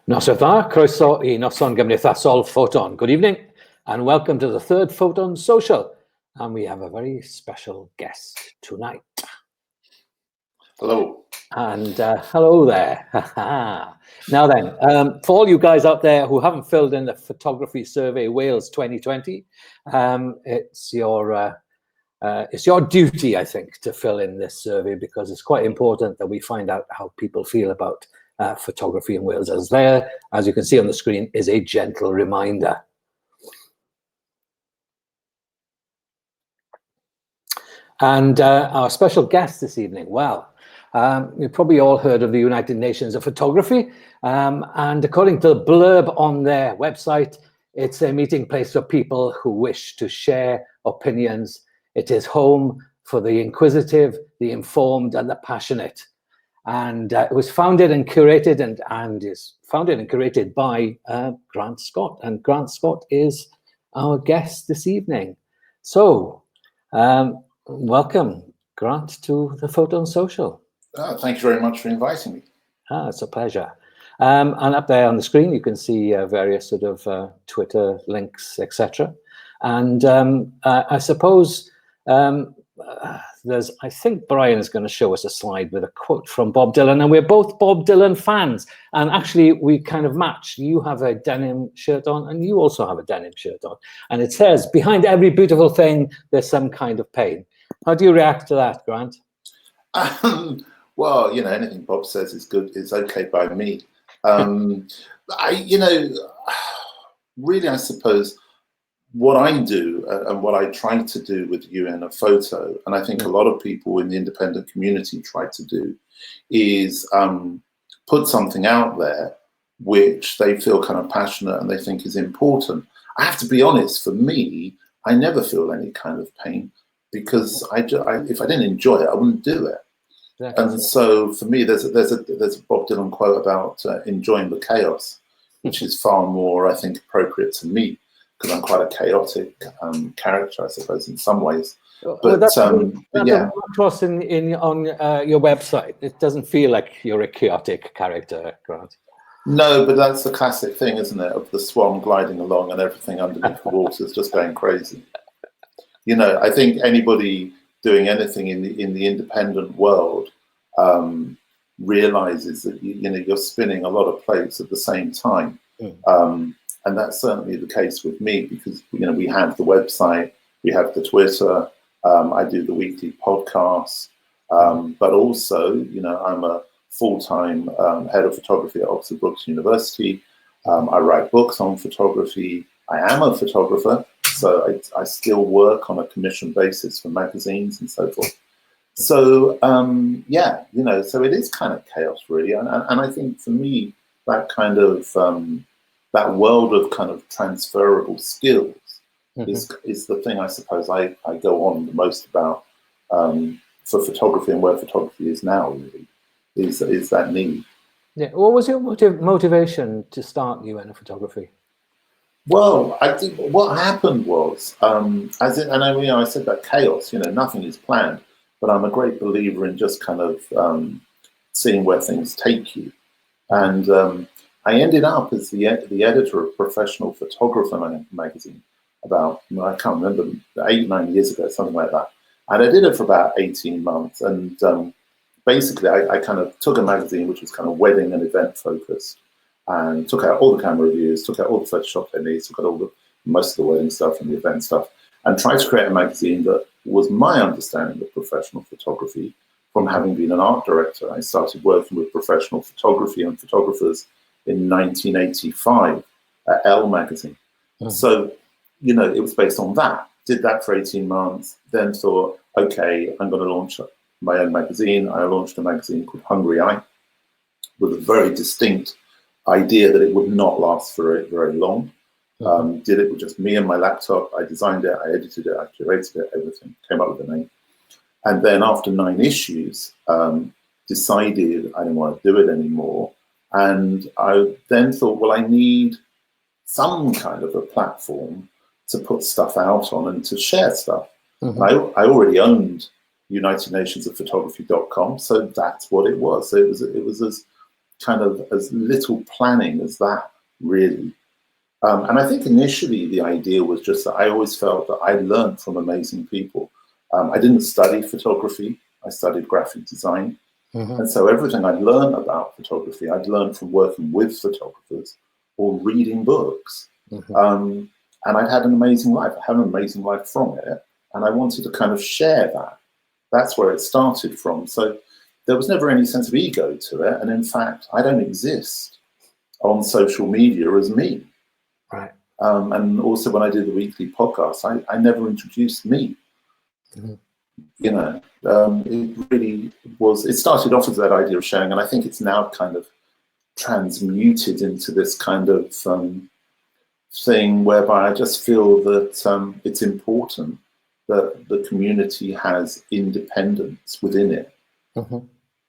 Nos o dda, croeso I noson gymdeithasol Ffoton. Good evening and welcome to the third Photon Social. And we have a very special guest tonight. Hello. And hello there. Now then, for all you guys out there who haven't filled in the Photography Survey Wales 2020, it's your duty, I think, to fill in this survey because it's quite important that we find out how people feel about photography in Wales. As you can see on the screen, is a gentle reminder. And our special guest this evening, well, you've probably all heard of the United Nations of Photography, and according to the blurb on their website, it's a meeting place for people who wish to share opinions. It is home for the inquisitive, the informed, and the passionate. And it was founded and curated and is founded and curated by Grant Scott. And Grant Scott is our guest this evening. So welcome, Grant, to the Photon Social. Thank you very much for inviting me. It's a pleasure. And up there on the screen, you can see various sort of Twitter links, etc. And I suppose I think Brian is going to show us a slide with a quote from Bob Dylan, and we're both Bob Dylan fans. And actually, we kind of match. You have a denim shirt on, and you also have a denim shirt on. And it says, behind every beautiful thing, there's some kind of pain. How do you react to that, Grant? Well, anything Bob says is good. It's okay by me. Really, I suppose what I do and what I try to do with UN a Photo, and I think a lot of people in the independent community try to do, is put something out there which they feel kind of passionate and they think is important. I have to be honest, for me, I never feel any kind of pain because if I didn't enjoy it, I wouldn't do it. Exactly. And so for me, there's a Bob Dylan quote about enjoying the chaos, which is far more, I think, appropriate to me because I'm quite a chaotic character, I suppose, in some ways. But that's yeah, across on your website. It doesn't feel like you're a chaotic character, Grant. No, but that's the classic thing, isn't it, of the swan gliding along and everything underneath the water is just going crazy. I think anybody doing anything in the independent world realizes that you're spinning a lot of plates at the same time, and that's certainly the case with me because we have the website, we have the Twitter, I do the weekly podcasts, but also I'm a full-time head of photography at Oxford Brookes University. I write books on photography. I am a photographer. So I still work on a commission basis for magazines and so forth. So yeah, so it is kind of chaos really, and I think for me that kind of that world of kind of transferable skills is the thing I suppose I go on the most about for photography and where photography is now. Really, is that need. Yeah. What was your motivation to start UN Photography? Well, I think what happened was, I said that chaos, nothing is planned, but I'm a great believer in just kind of seeing where things take you. And I ended up as the editor of Professional Photographer magazine about, I can't remember, 8-9 years ago, something like that. And I did it for about 18 months. And basically, I kind of took a magazine which was kind of wedding and event focused, and took out all the camera reviews, took out all the Photoshop techniques, took out most of the wedding stuff and the event stuff, and tried to create a magazine that was my understanding of professional photography from having been an art director. I started working with professional photography and photographers in 1985 at Elle magazine. So, it was based on that. Did that for 18 months, then thought, okay, I'm going to launch my own magazine. I launched a magazine called Hungry Eye with a very distinct idea that it would not last for very long. Did it with just me and my laptop. I designed it, I edited it, I curated it, everything, came up with a name. And then after 9 issues, decided I didn't want to do it anymore. And I then thought, well, I need some kind of a platform to put stuff out on and to share stuff. And I already owned United Nations of Photography.com, so that's what it was. So it was as kind of as little planning as that, really. And I think initially the idea was just that I always felt that I learned from amazing people. I didn't study photography. I studied graphic design. And so everything I'd learned about photography, I'd learned from working with photographers or reading books. And I'd had an amazing life. I had an amazing life from it. And I wanted to kind of share that. That's where it started from. So there was never any sense of ego to it. And in fact, I don't exist on social media as me. Right. And also when I did the weekly podcast, I never introduced me. You know, it really was, it started off as that idea of sharing, and I think it's now kind of transmuted into this kind of thing whereby I just feel that it's important that the community has independence within it.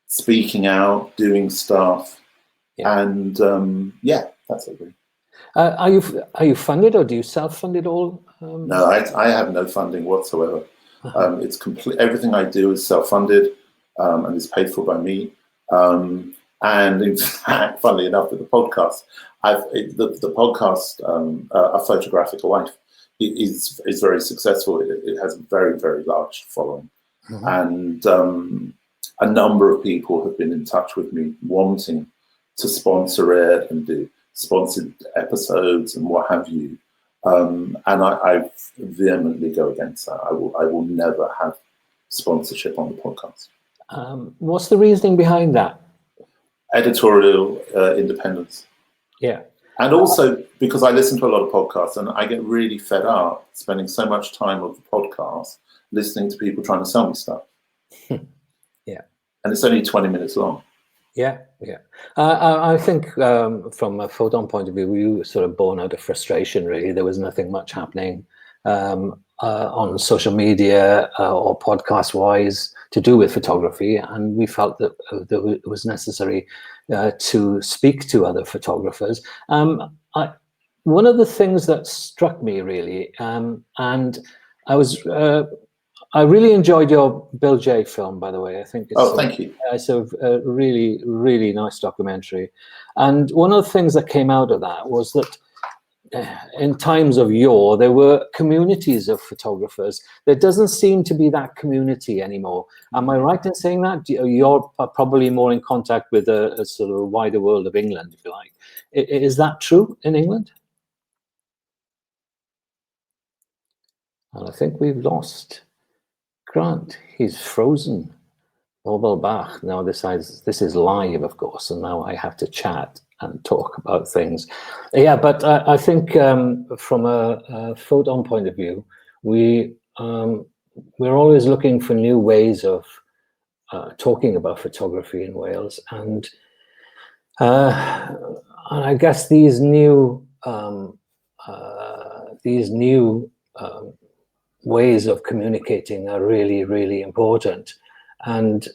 Speaking out, doing stuff, and that's it. Are you funded, or do you self-fund it all? No, I have no funding whatsoever. It's complete. Everything I do is self-funded, and is paid for by me. And in fact, funnily enough, with the podcast, the podcast, A Photographic Life, is very successful. It has a very, very large following, and a number of people have been in touch with me wanting to sponsor it and do sponsored episodes and what have you. And I vehemently go against that. I will never have sponsorship on the podcast. What's the reasoning behind that? Editorial independence. Yeah. And also because I listen to a lot of podcasts and I get really fed up spending so much time of the podcast listening to people trying to sell me stuff. Yeah. And it's only 20 minutes long. Yeah, yeah. I think from a Pfoton point of view, we were sort of born out of frustration, really. There was nothing much happening on social media or podcast-wise to do with photography, and we felt that it was necessary to speak to other photographers. One of the things that struck me, really, and I really enjoyed your Bill J film, by the way. I think it's, thank you. It's a really, really nice documentary. And one of the things that came out of that was that in times of yore, there were communities of photographers. There doesn't seem to be that community anymore. Am I right in saying that? You're probably more in contact with a sort of wider world of England, if you like. Is that true in England? And I think we've lost Grant. He's frozen. Bach now decides this is live, of course, and now I have to chat and talk about things. Yeah, but I think from a Pfoton point of view, we're always looking for new ways of talking about photography in Wales, and I guess these new ways of communicating are really, really important. And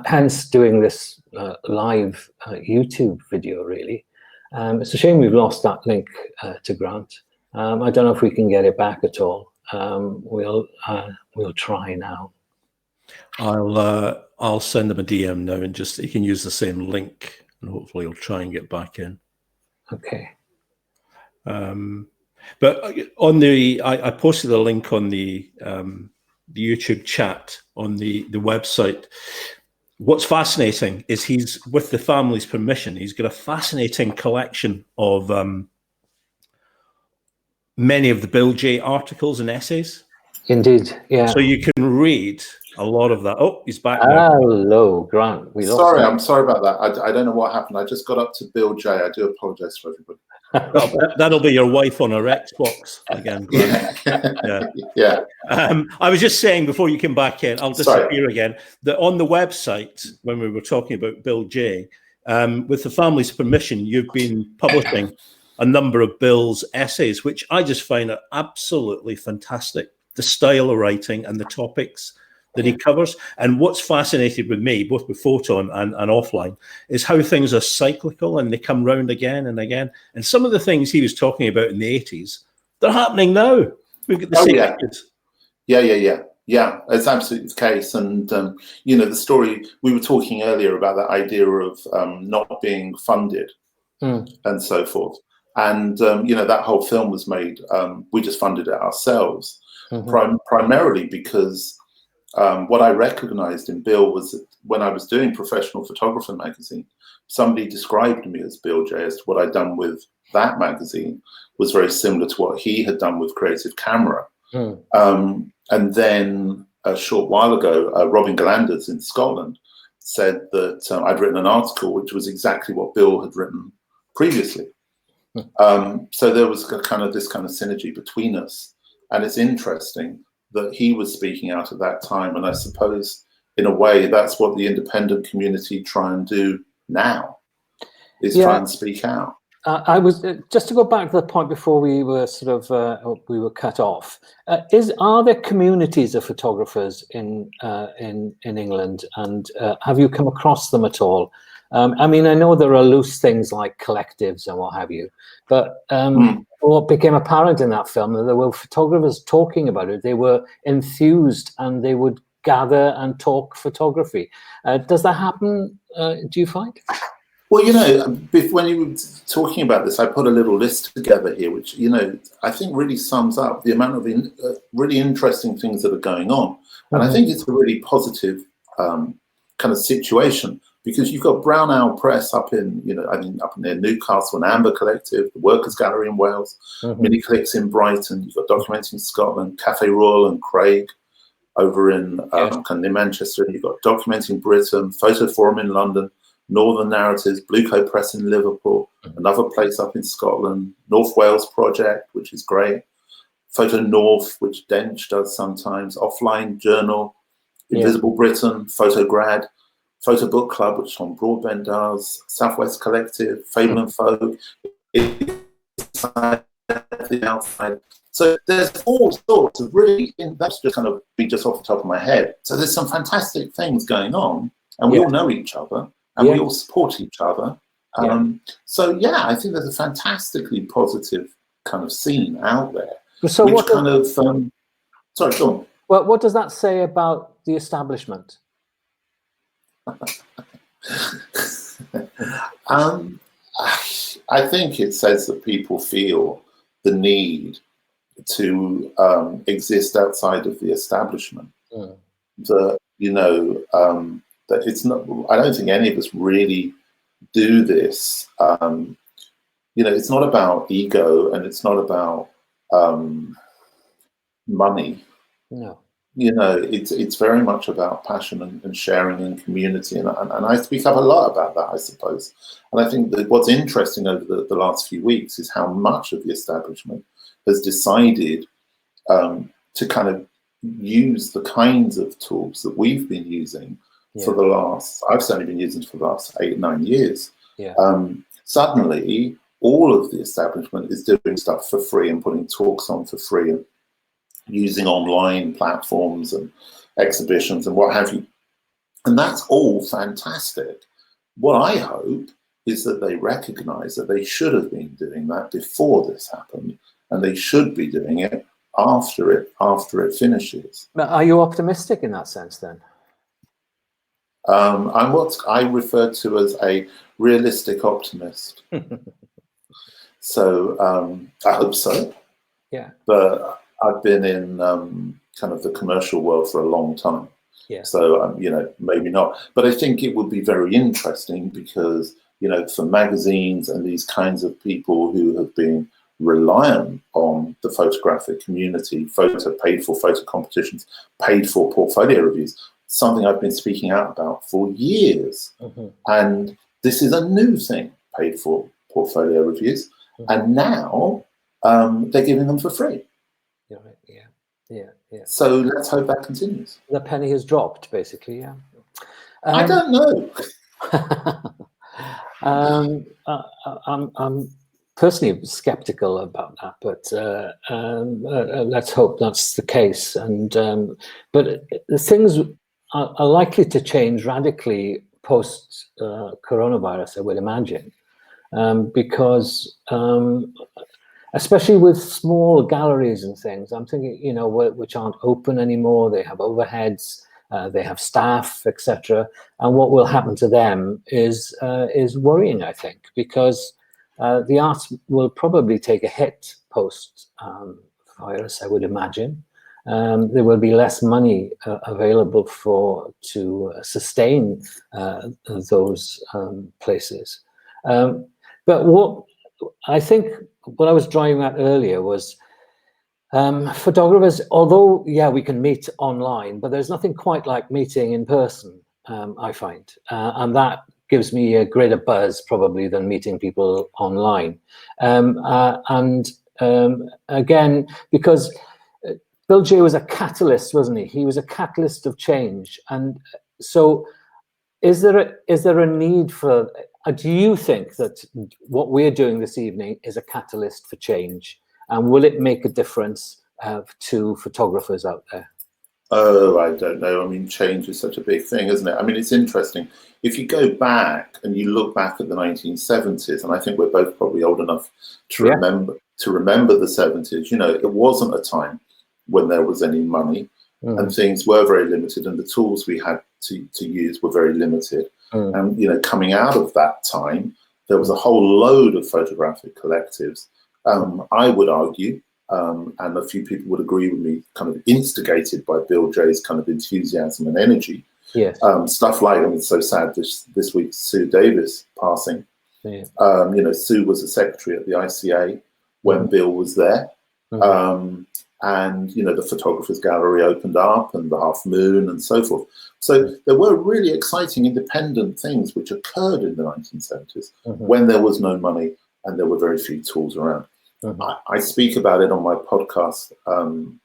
hence doing this live YouTube video, really. It's a shame we've lost that link to Grant. I don't know if we can get it back at all. We'll try now. I'll send him a DM now, and just he can use the same link, and hopefully he'll try and get back in. Okay. But on I posted a link on the YouTube chat on the website. What's fascinating is he's, with the family's permission, he's got a fascinating collection of many of the Bill J articles and essays. Indeed, yeah. So you can read a lot of that. Oh, he's back now. Hello, Grant. Sorry, I'm sorry about that. I don't know what happened. I just got up to Bill J. I do apologize for everybody. That'll be your wife on her Xbox again. Yeah. I was just saying before you came back in, I'll disappear again, that on the website, when we were talking about Bill J, with the family's permission, you've been publishing a number of Bill's essays, which I just find are absolutely fantastic. The style of writing and the topics that he covers. And what's fascinated with me, both with Pfoton and offline, is how things are cyclical and they come round again and again. And some of the things he was talking about in the 80s, they're happening now. We've got the same kids. Yeah. Yeah, it's absolutely the case. And, you know, the story, we were talking earlier about that idea of not being funded and so forth. And, you know, that whole film was made, we just funded it ourselves, primarily because what I recognized in Bill was that when I was doing Professional Photographer magazine, somebody described me as Bill J, as what I'd done with that magazine was very similar to what he had done with Creative Camera. And then a short while ago, Robin Galanders in Scotland said that I'd written an article which was exactly what Bill had written previously. So there was kind of this kind of synergy between us. And it's interesting that he was speaking out at that time. And I suppose, in a way, that's what the independent community try and do now, is try and speak out. I was just to go back to the point before we were sort of we were cut off. Are there communities of photographers in England, and have you come across them at all? I mean, I know there are loose things like collectives and what have you, but what became apparent in that film that there were photographers talking about it. They were enthused and they would gather and talk photography. Does that happen? Do you find? Well, you know, when you were talking about this, I put a little list together here, which, you know, I think really sums up the amount of really interesting things that are going on. And I think it's a really positive kind of situation, because you've got Brown Owl Press up in, you know, I mean, up near Newcastle, and Amber Collective, the Workers Gallery in Wales, Mini Clicks in Brighton, you've got Documenting Scotland, Cafe Royal and Craig over in kind of near Manchester, you've got Documenting Britain, Photo Forum in London, Northern Narratives, Blue Coat Press in Liverpool, another place up in Scotland, North Wales Project, which is great, Photo North, which Dench does sometimes, Offline Journal, Invisible Britain, Photograd, Photo Book Club, which Tom Broadbent does, Southwest Collective, Fable and Folk, Inside the Outside. So there's all sorts of really, that's just kind of be just off the top of my head. So there's some fantastic things going on, and we all know each other. And we all support each other. So, yeah, I think there's a fantastically positive kind of scene out there. So which what kind of, sorry, go on. Well, what does that say about the establishment? I think it says that people feel the need to exist outside of the establishment. That, you know, that it's not, I don't think any of us really do this. You know, it's not about ego, and it's not about money. No. You know, it's very much about passion and sharing and community. And I speak up a lot about that, I suppose. And I think that what's interesting over the last few weeks is how much of the establishment has decided to kind of use the kinds of tools that we've been using for the last, I've certainly been using for the last 8 or 9 years. Suddenly, all of the establishment is doing stuff for free and putting talks on for free and using online platforms and exhibitions and what have you. And that's all fantastic. What I hope is that they recognize that they should have been doing that before this happened, and they should be doing it after it finishes. But are you optimistic in that sense then? I'm what I refer to as a realistic optimist. So I hope so. Yeah. But I've been in kind of the commercial world for a long time. Yeah. So, you know, maybe not. But I think it would be very interesting because, you know, for magazines and these kinds of people who have been reliant on the photographic community, paid for photo competitions, paid for portfolio reviews, something I've been speaking out about for years. And this is a new thing, paid for portfolio reviews. And now they're giving them for free. Yeah. So let's hope that continues. The penny has dropped, basically. Yeah. I don't know. I'm personally skeptical about that, but let's hope that's the case. And but the things are likely to change radically post coronavirus, I would imagine, because especially with small galleries and things. I'm thinking, you know, which aren't open anymore. They have overheads, they have staff, etc. And what will happen to them is worrying, I think, because the arts will probably take a hit post virus, I would imagine. There will be less money available to sustain those places. But what I think, what I was driving at earlier was photographers, although, yeah, we can meet online, but there's nothing quite like meeting in person, I find. And that gives me a greater buzz probably than meeting people online. Again, because Bill J was a catalyst, wasn't he? He was a catalyst of change. And so is there a need for, do you think that what we're doing this evening is a catalyst for change? And will it make a difference to photographers out there? Oh, I don't know. I mean, change is such a big thing, isn't it? I mean, it's interesting. If you go back and you look back at the 1970s, and I think we're both probably old enough to remember the 70s, you know, it wasn't a time when there was any money and things were very limited and the tools we had to use were very limited. And, you know, coming out of that time, there was a whole load of photographic collectives. I would argue, and a few people would agree with me, kind of instigated by Bill J's kind of enthusiasm and energy. Yes. Stuff like, I mean, it's so sad this week, Sue Davis passing. Yeah. You know, Sue was a secretary at the ICA when Bill was there. And, you know, the Photographers Gallery opened up and the Half Moon and so forth. So there were really exciting independent things which occurred in the 1970s when there was no money and there were very few tools around. I speak about it on my podcast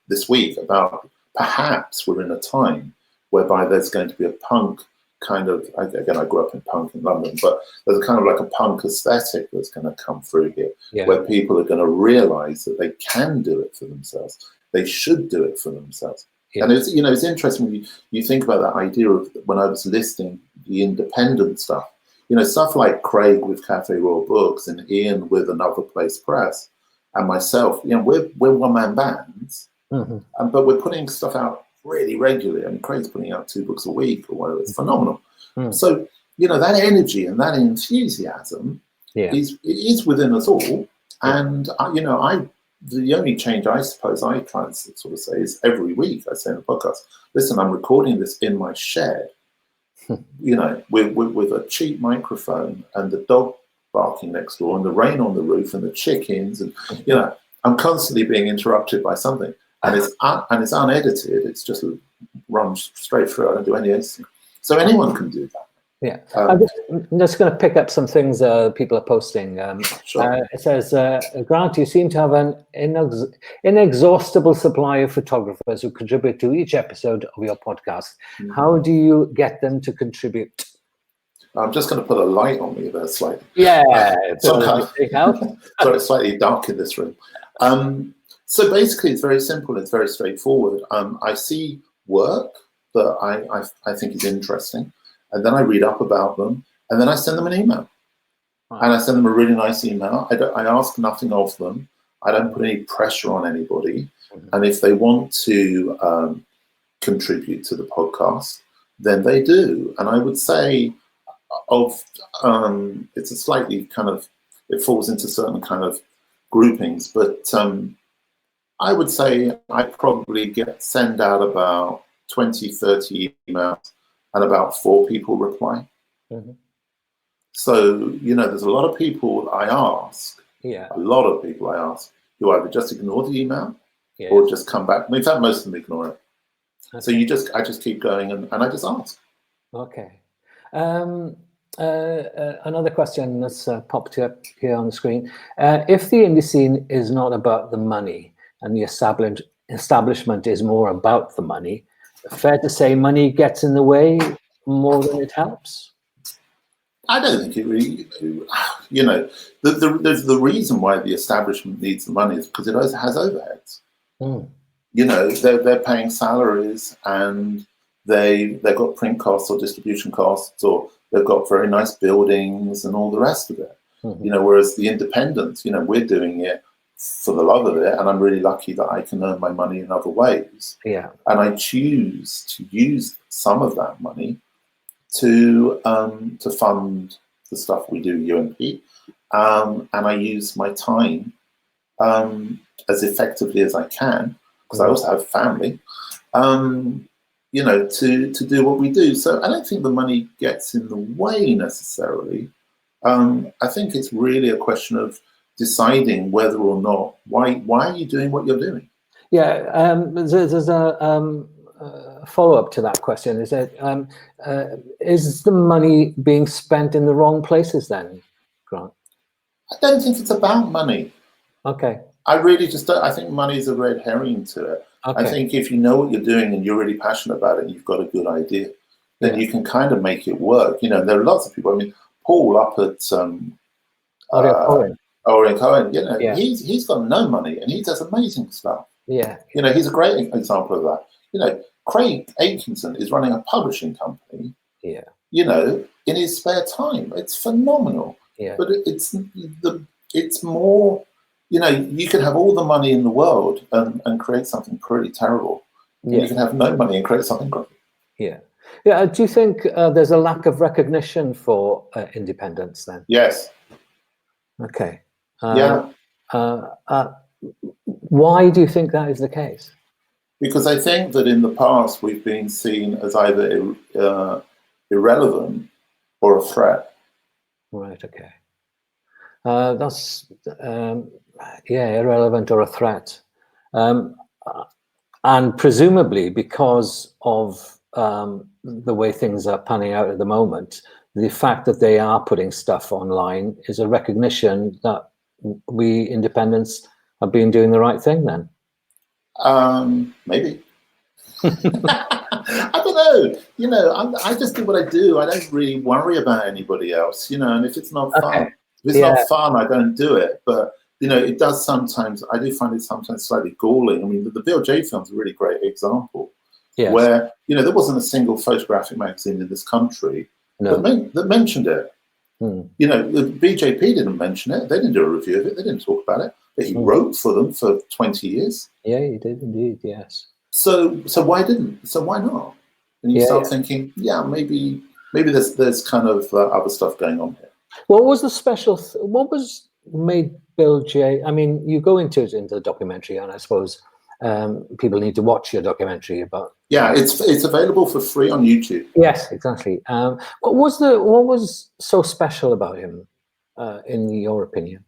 this week about perhaps we're in a time whereby there's going to be a punk kind of, again, I grew up in punk in London, but there's kind of like a punk aesthetic that's going to come through here, where people are going to realize that they can do it for themselves. They should do it for themselves. And it's, you know, it's interesting when you think about that idea of when I was listing the independent stuff, you know, stuff like Craig with Cafe Royal Books and Ian with Another Place Press and myself, you know, we're one-man bands, but we're putting stuff out really regularly. I mean, Craig's putting out 2 books a week or whatever. It's phenomenal. So, you know, that energy and that enthusiasm is within us all. And, you know, the only change I suppose I try and sort of say is every week I say in the podcast, listen, I'm recording this in my shed, you know, with a cheap microphone and the dog barking next door and the rain on the roof and the chickens. And, you know, I'm constantly being interrupted by something. And it's unedited. It's just runs straight through. I don't do any editing. So anyone can do that. Yeah. I'm just going to pick up some things people are posting. Sure. It says, Grant, you seem to have an inexhaustible supply of photographers who contribute to each episode of your podcast. How do you get them to contribute? I'm just going to put a light on me there slightly. Yeah. So it's slightly dark in this room. So basically, it's very simple. It's very straightforward. I see work that I think is interesting, and then I read up about them, and then I send them an email. And I send them a really nice email. I ask nothing of them. I don't put any pressure on anybody. And if they want to contribute to the podcast, then they do. And I would say it's a slightly kind of, it falls into certain kind of groupings, but I would say I probably send out about 20, 30 emails and about 4 people reply. So, you know, there's a lot of people I ask, a lot of people I ask, who either just ignore the email or just come back. In fact, most of them ignore it. Okay. So I just keep going and I just ask. Okay. Another question that's popped up here on the screen. If the indie scene is not about the money and the establishment is more about the money, fair to say money gets in the way more than it helps? I don't think it really, you know, the reason why the establishment needs the money is because it has overheads. You know, they're paying salaries and they've got print costs or distribution costs, or they've got very nice buildings and all the rest of it. You know, whereas the independents, you know, we're doing it for the love of it, and I'm really lucky that I can earn my money in other ways. Yeah. And I choose to use some of that money to fund the stuff we do, UNP, and I use my time as effectively as I can, because I also have family, you know, to do what we do. So I don't think the money gets in the way necessarily. I think it's really a question of deciding whether or not, why are you doing what you're doing? Yeah, there's a follow-up to that question. Is that is the money being spent in the wrong places then, Grant? I don't think it's about money. Okay. I really just don't. I think money is a red herring to it. Okay. I think if you know what you're doing and you're really passionate about it and you've got a good idea, then you can kind of make it work. You know, there are lots of people. I mean, Paul up at Orion Cohen, you know, he's got no money and he does amazing stuff. Yeah. You know, he's a great example of that. You know, Craig Atkinson is running a publishing company. Yeah. You know, in his spare time, it's phenomenal. Yeah. But it's more. You know, you can have all the money in the world and create something pretty terrible. And you can have no money and create something great. Yeah. Yeah. Do you think there's a lack of recognition for independence then? Yes. Okay. Yeah. Why do you think that is the case? Because I think that in the past we've been seen as either irrelevant or a threat. Right. Okay. That's irrelevant or a threat, and presumably because of the way things are panning out at the moment, the fact that they are putting stuff online is a recognition that we independents have been doing the right thing. Then, maybe. I don't know. You know, I just do what I do. I don't really worry about anybody else. You know, and if it's not fun. If it's not fun, I don't do it. But, you know, it does sometimes, I do find it sometimes slightly galling. I mean, the Bill J film's a really great example where, you know, there wasn't a single photographic magazine in this country that mentioned it. You know, the BJP didn't mention it. They didn't do a review of it. They didn't talk about it. But he wrote for them for 20 years. Yeah, he did indeed, yes. So why not? And you start thinking, maybe there's kind of other stuff going on here. What was the special? What was made Bill J? I mean, you go into the documentary, and I suppose people need to watch your documentary about. Yeah, it's available for free on YouTube. Yes, exactly. What was so special about him, in your opinion?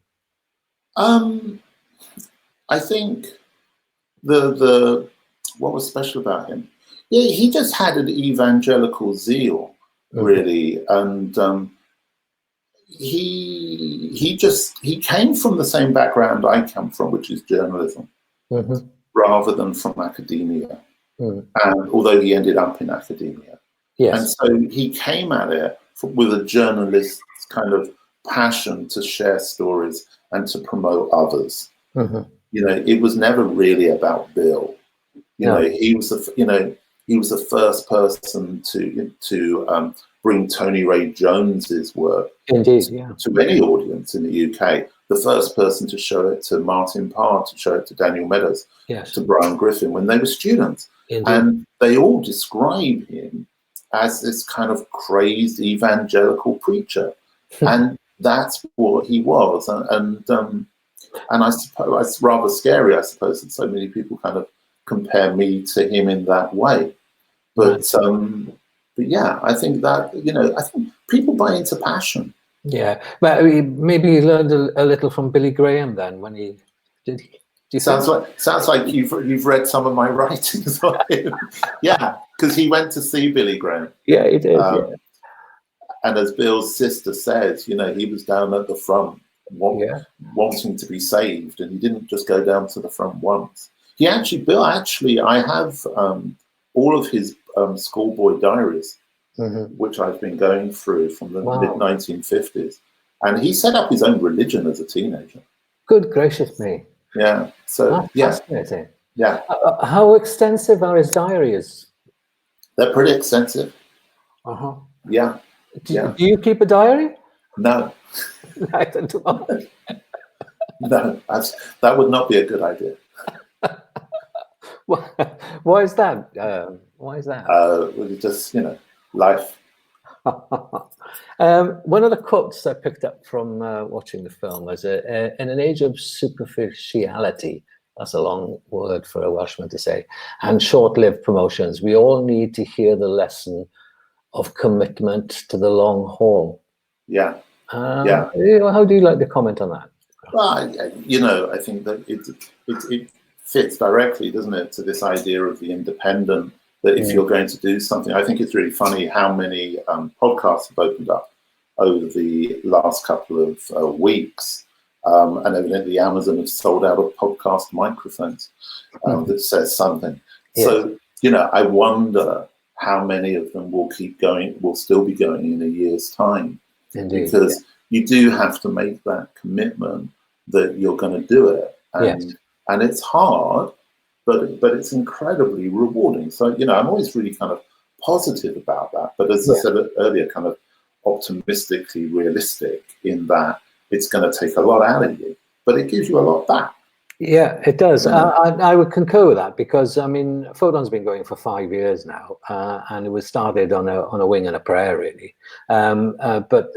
I think the what was special about him? Yeah, he just had an evangelical zeal, really, and. He came from the same background I come from, which is journalism, rather than from academia. And although he ended up in academia, and so he came at it with a journalist's kind of passion to share stories and to promote others. You know, it was never really about Bill. You know, he was the first person to bring Tony Ray Jones's work to any audience in the UK. The first person to show it to Martin Parr, to show it to Daniel Meadows, to Brian Griffin when they were students. And they all describe him as this kind of crazed evangelical preacher. And that's what he was. And I suppose it's rather scary, I suppose, that so many people kind of compare me to him in that way. But yeah, I think that, you know, I think people buy into passion. Yeah, but maybe you learned a little from Billy Graham then when he did. Sounds like you've read some of my writings on him. Yeah, because he went to see Billy Graham. Yeah, he did. And as Bill's sister says, you know, he was down at the front wanting to be saved, and he didn't just go down to the front once. Bill, I have all of his schoolboy diaries, which I've been going through from the mid-1950s. And he set up his own religion as a teenager. Good gracious me. Yeah. So, fascinating. Yeah. How extensive are his diaries? They're pretty extensive. Yeah. Do you keep a diary? No. Neither do I. No, that would not be a good idea. Why is that? Why is that? Well, just, life. One of the quotes I picked up from watching the film was, in an age of superficiality, that's a long word for a Welshman to say, and short-lived promotions, we all need to hear the lesson of commitment to the long haul. Yeah. Yeah. How do you like to comment on that? Well, I think that it fits directly, doesn't it, to this idea of the independent, that if you're going to do something, I think it's really funny how many podcasts have opened up over the last couple of weeks. And evidently Amazon has sold out of podcast microphones that says something. Yes. So, I wonder how many of them will still be going in a year's time. Indeed, because you do have to make that commitment that you're going to do it. And it's hard, but it's incredibly rewarding. So, I'm always really kind of positive about that. But as I said earlier, kind of optimistically realistic in that it's going to take a lot out of you, but it gives you a lot back. Yeah, it does. I would concur with that because, I mean, Photon's been going for 5 years now, and it was started on a wing and a prayer, really. But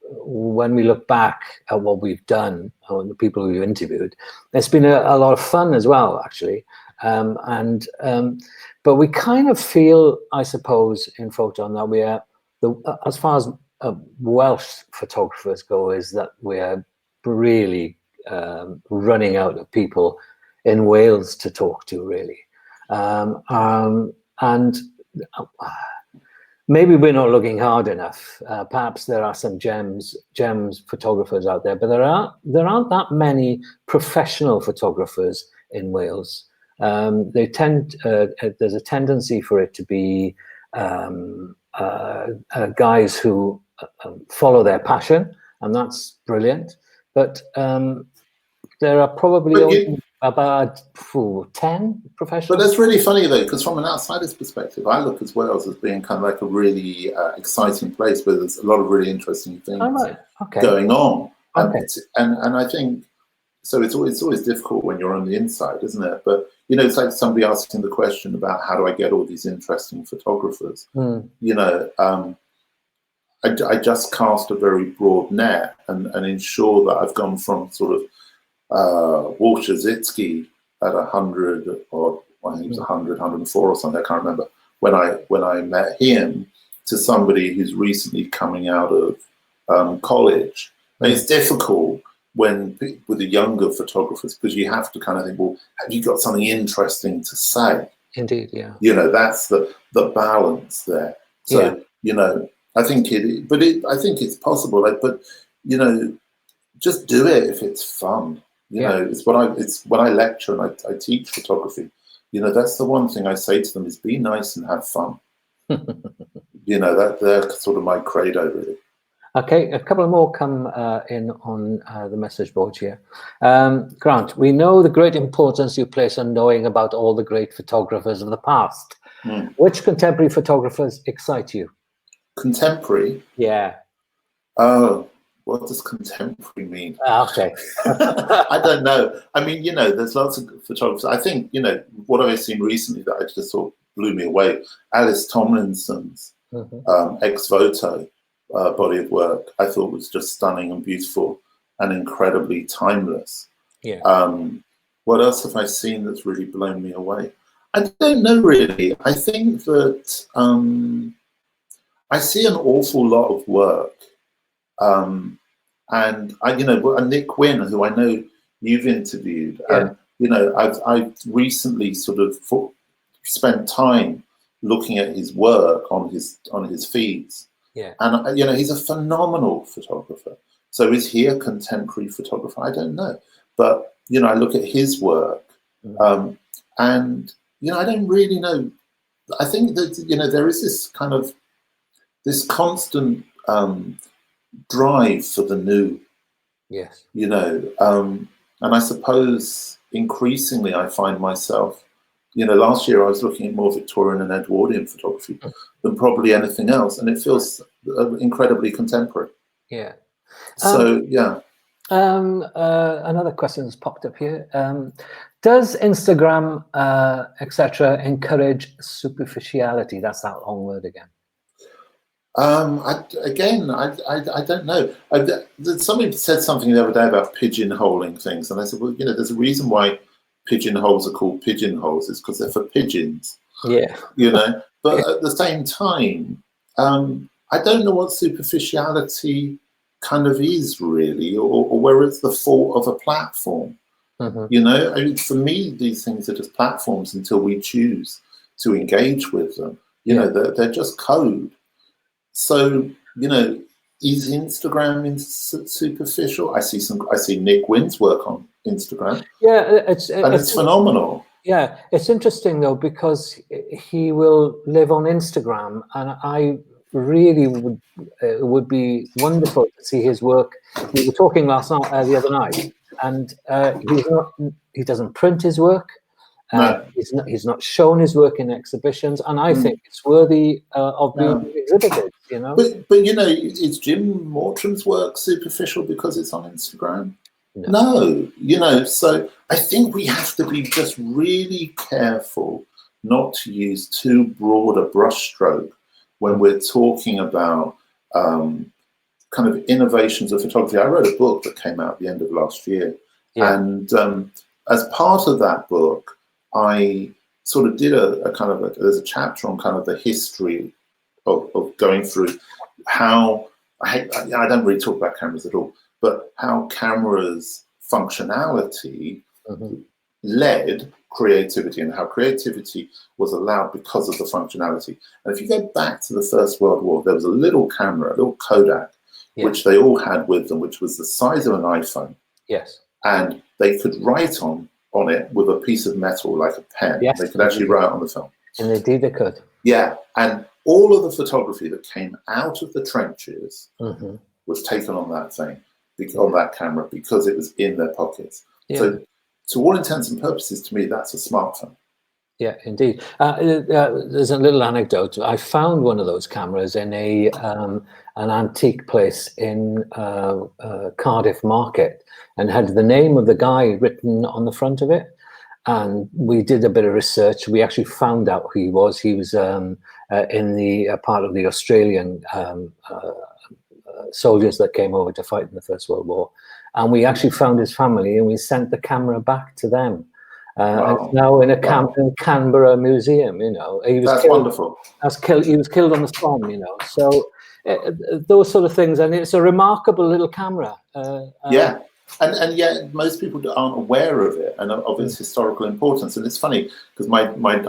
when we look back at what we've done, or the people we've interviewed, it's been a lot of fun as well, actually. But we kind of feel, I suppose, in Photon that we are, as far as Welsh photographers go, is that we are really running out of people in Wales to talk to, really. And maybe we're not looking hard enough. Perhaps there are some gems photographers out there, but there aren't that many professional photographers in Wales. There's a tendency for it to be guys who follow their passion, and that's brilliant. But there are probably about 10 professionals. But that's really funny, though, because from an outsider's perspective, I look at Wales as being kind of like a really exciting place where there's a lot of really interesting things going on. And I think, so it's always difficult when you're on the inside, isn't it? But, it's like somebody asking the question about how do I get all these interesting photographers? I just cast a very broad net and ensure that I've gone from sort of Walter Zitsky at 100, or I think it was 100, 104 or something, I can't remember, when I met him, to somebody who's recently coming out of college. And it's difficult with the younger photographers, because you have to kind of think, well, have you got something interesting to say? Indeed, yeah. That's the balance there. So, I think I think it's possible. But just do it if it's fun. It's when I lecture and I teach photography. That's the one thing I say to them is be nice and have fun. That they're sort of my credo, really. Okay, a couple more come in on the message board here. Grant, we know the great importance you place on knowing about all the great photographers of the past. Which contemporary photographers excite you? Contemporary? Yeah. Oh, what does contemporary mean? Okay. I don't know. I mean, there's lots of photographers. I think, what I've seen recently that I just thought blew me away, Alice Tomlinson's ex voto body of work, I thought was just stunning and beautiful and incredibly timeless. Yeah. What else have I seen that's really blown me away? I don't know, really. I think that I see an awful lot of work. And Nick Wynn, who I know you've interviewed, and I've recently sort of spent time looking at his work on his feeds. Yeah. And he's a phenomenal photographer. So is he a contemporary photographer? I don't know. But I look at his work, and I don't really know. I think that there is this kind of this constant drive for the new. Yes. And I suppose increasingly I find myself, last year I was looking at more Victorian and Edwardian photography than probably anything else, and it feels incredibly contemporary. Yeah. So yeah. Another question has popped up here. Does Instagram, etc., encourage superficiality? That's that long word again. I don't know. Somebody said something the other day about pigeonholing things, and I said, well, you know, there's a reason why pigeonholes are called pigeonholes. It's because they're for pigeons. Yeah. You know, but at the same time, I don't know what superficiality kind of is really, or where it's the fault of a platform. You know, I mean, for me, these things are just platforms until we choose to engage with them. You know, they're just code. So, you know, is Instagram superficial? I see Nick Wynn's work on Instagram. Yeah, it's phenomenal. Yeah, it's interesting though, because he will live on Instagram, and I really would would be wonderful to see his work. We were talking last night, the other night, and he doesn't print his work. No. He's not shown his work in exhibitions, and I think it's worthy of being exhibited. You know, but you know, is Jim Mortram's work superficial because it's on Instagram? No, you know. So I think we have to be just really careful not to use too broad a brushstroke when we're talking about kind of innovations of photography. I wrote a book that came out at the end of last year, and as part of that book, I sort of did a kind of there's a chapter on kind of the history of going through how I don't really talk about cameras at all, but how cameras functionality led creativity, and how creativity was allowed because of the functionality. And if you go back to the First World War, there was a little camera, a little Kodak, which they all had with them, which was the size of an iPhone. Yes. And they could write on it with a piece of metal, like a pen. Yes, they could actually write on the film. And indeed they could. Yeah, and all of the photography that came out of the trenches was taken on that thing, on that camera, because it was in their pockets. So to all intents and purposes, to me, that's a smartphone. Yeah, indeed. There's a little anecdote. I found one of those cameras in an antique place in Cardiff Market, and had the name of the guy written on the front of it. And we did a bit of research. We actually found out who he was. He was in the part of the Australian soldiers that came over to fight in the First World War. And we actually found his family, and we sent the camera back to them. And it's now in a Canberra museum. You know, That's wonderful. He was killed on the Somme. You know, so those sort of things, and it's a remarkable little camera. And yet most people aren't aware of it and of its historical importance. And it's funny because I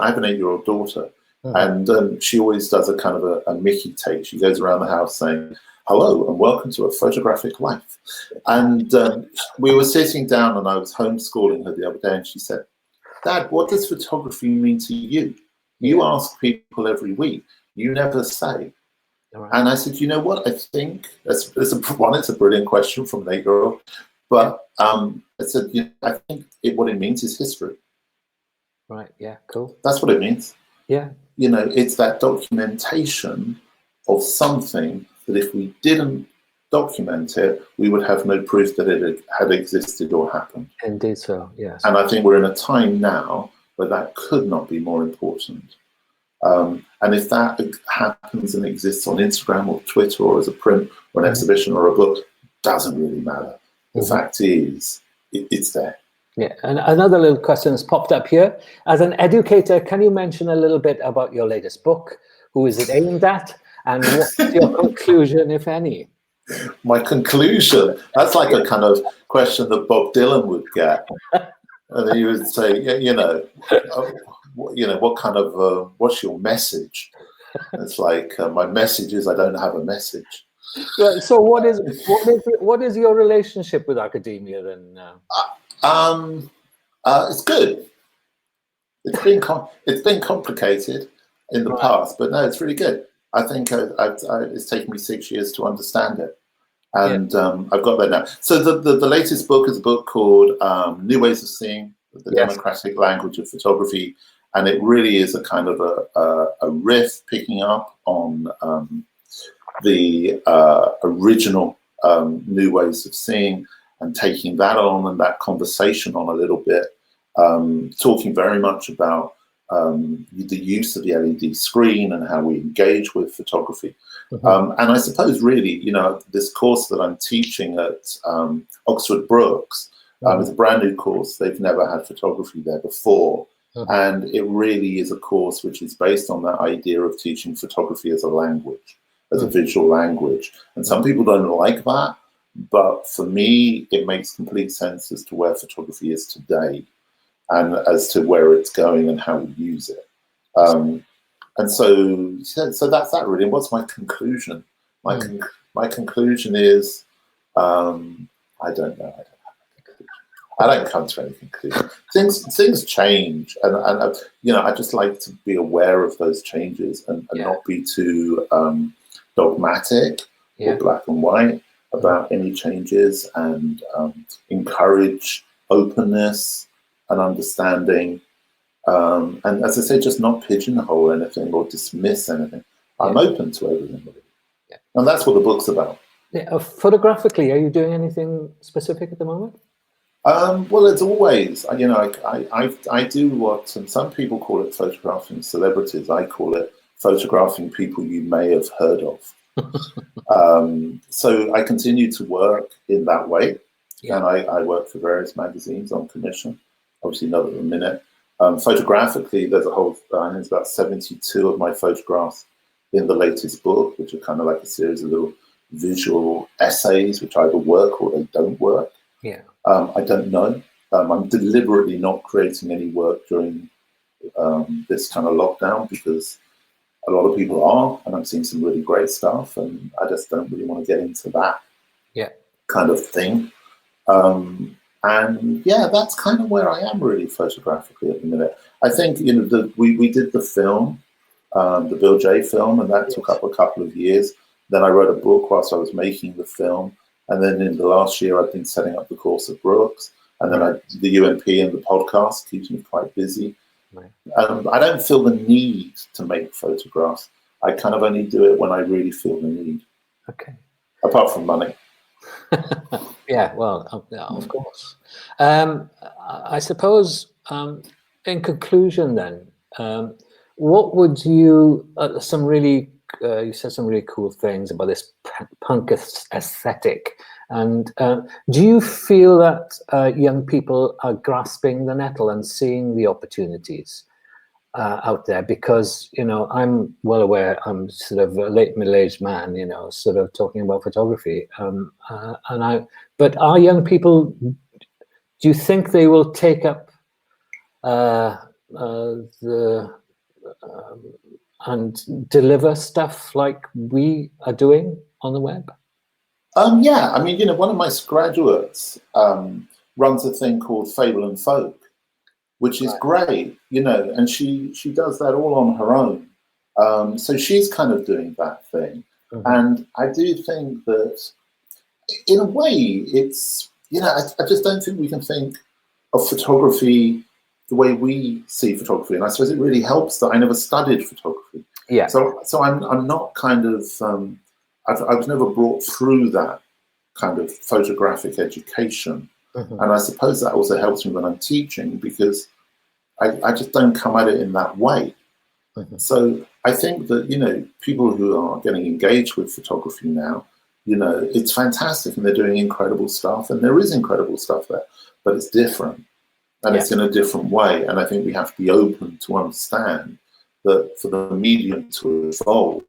have an 8-year-old daughter, and she always does a kind of a Mickey take. She goes around the house saying, "Hello and welcome to a photographic life." And we were sitting down, and I was homeschooling her the other day, and she said, "Dad, what does photography mean to you? You ask people every week. You never say." Right. And I said, "You know what? I think it's a brilliant question from an 8-year-old. But I said, I think what it means is history." Right. Yeah. Cool. That's what it means. Yeah. You know, it's that documentation of something that if we didn't document it, we would have no proof that it had existed or happened. Indeed so, yes. And I think we're in a time now where that could not be more important. And if that happens and exists on Instagram or Twitter or as a print or an exhibition or a book, doesn't really matter. The fact is, it's there. Yeah, and another little question has popped up here. As an educator, can you mention a little bit about your latest book? Who is it aimed at? And what's your conclusion, if any? My conclusion? That's like a kind of question that Bob Dylan would get. And he would say, what kind of, what's your message? It's like, my message is I don't have a message. Yeah, so what is your relationship with academia then? It's good. It's been complicated in the past, but no, it's really good. I think it's taken me 6 years to understand it, and I've got that now. So the latest book is a book called New Ways of Seeing: The Democratic Language of Photography, and it really is a kind of a riff picking up on the original New Ways of Seeing, and taking that on and that conversation on a little bit, talking very much about the use of the LED screen and how we engage with photography. And I suppose really, you know, this course that I'm teaching at Oxford Brookes is a brand new course. They've never had photography there before. And it really is a course which is based on that idea of teaching photography as a language, as a visual language. And some people don't like that, but for me, it makes complete sense as to where photography is today and as to where it's going and how we use it. And so that's that really. And what's my conclusion? My conclusion is, I don't know. I don't come to any conclusion. Things change, and you know, I just like to be aware of those changes and not be too dogmatic or black and white about any changes, and encourage openness and understanding. And as I say, just not pigeonhole anything or dismiss anything. I'm open to everything, really. And that's what the book's about. Photographically, are you doing anything specific at the moment? Well, as always, you know, I do what some people call it photographing celebrities. I call it photographing people you may have heard of. So I continue to work in that way. And I work for various magazines on commission, obviously not at the minute. Photographically, there's a whole, there's about 72 of my photographs in the latest book, which are kind of like a series of little visual essays, which either work or they don't work. I don't know. I'm deliberately not creating any work during this kind of lockdown because a lot of people are, and I'm seeing some really great stuff, and I just don't really want to get into that kind of thing. And yeah, that's kind of where I am really photographically at the minute. I think, you know, we did the film, the Bill J film, and that took up a couple of years. Then I wrote a book whilst I was making the film. And then in the last year, I've been setting up the course at Brookes. And then the UMP and the podcast keeps me quite busy. I don't feel the need to make photographs. I kind of only do it when I really feel the need. Apart from money. Well, of course. I suppose, in conclusion then, what would you, you said some really cool things about this punk aesthetic. And do you feel that young people are grasping the nettle and seeing the opportunities out there? Because, you know, I'm well aware I'm sort of a late middle-aged man, you know, sort of talking about photography. But are young people, do you think they will take up and deliver stuff like we are doing on the web? Yeah, I mean, you know, one of my graduates runs a thing called Fable and Folk, which is great, you know, and she does that all on her own. So she's kind of doing that thing. And I do think that in a way it's, you know, I just don't think we can think of photography the way we see photography. And I suppose it really helps that I never studied photography. So I'm not kind of, I was never brought through that kind of photographic education. And I suppose that also helps me when I'm teaching because I just don't come at it in that way. So I think that, you know, people who are getting engaged with photography now, you know, it's fantastic and they're doing incredible stuff and there is incredible stuff there, but it's different and it's in a different way. And I think we have to be open to understand that for the medium to evolve,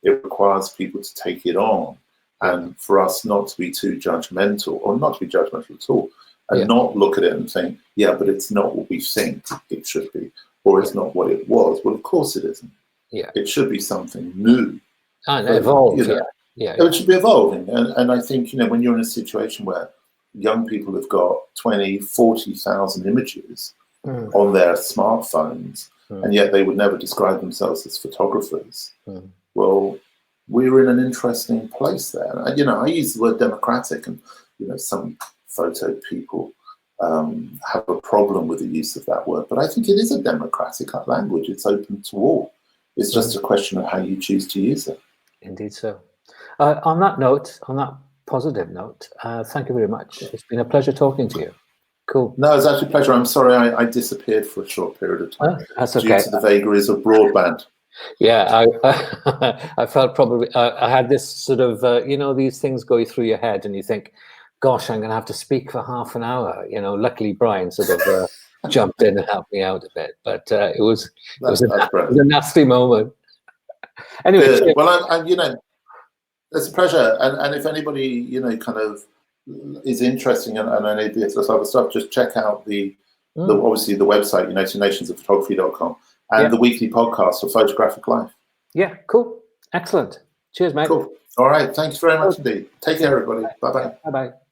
it requires people to take it on and for us not to be too judgmental or not to be judgmental at all and not look at it and think, yeah, but it's not what we think it should be or it's not what it was. Well, of course it isn't. It should be something new. And evolve, you know, it should be evolving. And I think, you know, when you're in a situation where young people have got 20, 40,000 images on their smartphones, and yet they would never describe themselves as photographers. Well, we're in an interesting place there. And, you know, I use the word democratic and, you know, some photo people have a problem with the use of that word, but I think it is a democratic language. It's open to all. It's just a question of how you choose to use it. Indeed so. On that note, on that positive note, thank you very much. It's been a pleasure talking to you. Cool. No, it's actually a pleasure. I'm sorry I disappeared for a short period of time. That's okay. Due to the vagaries of broadband. Yeah, I felt probably, I had this sort of, you know, these things go through your head and you think, gosh, I'm going to have to speak for half an hour. You know, luckily Brian sort of jumped in and helped me out a bit, but it was a nasty moment. Anyway. Well, you know, it's a pleasure. And if anybody, you know, kind of is interested in any of this other stuff, just check out obviously the website, UnitedNationsOfPhotography.com, and the weekly podcast of Photographic Life. Yeah, cool. Excellent. Cheers, mate. Cool. All right. Thanks very much indeed. Take care, everybody. Bye-bye. Bye-bye.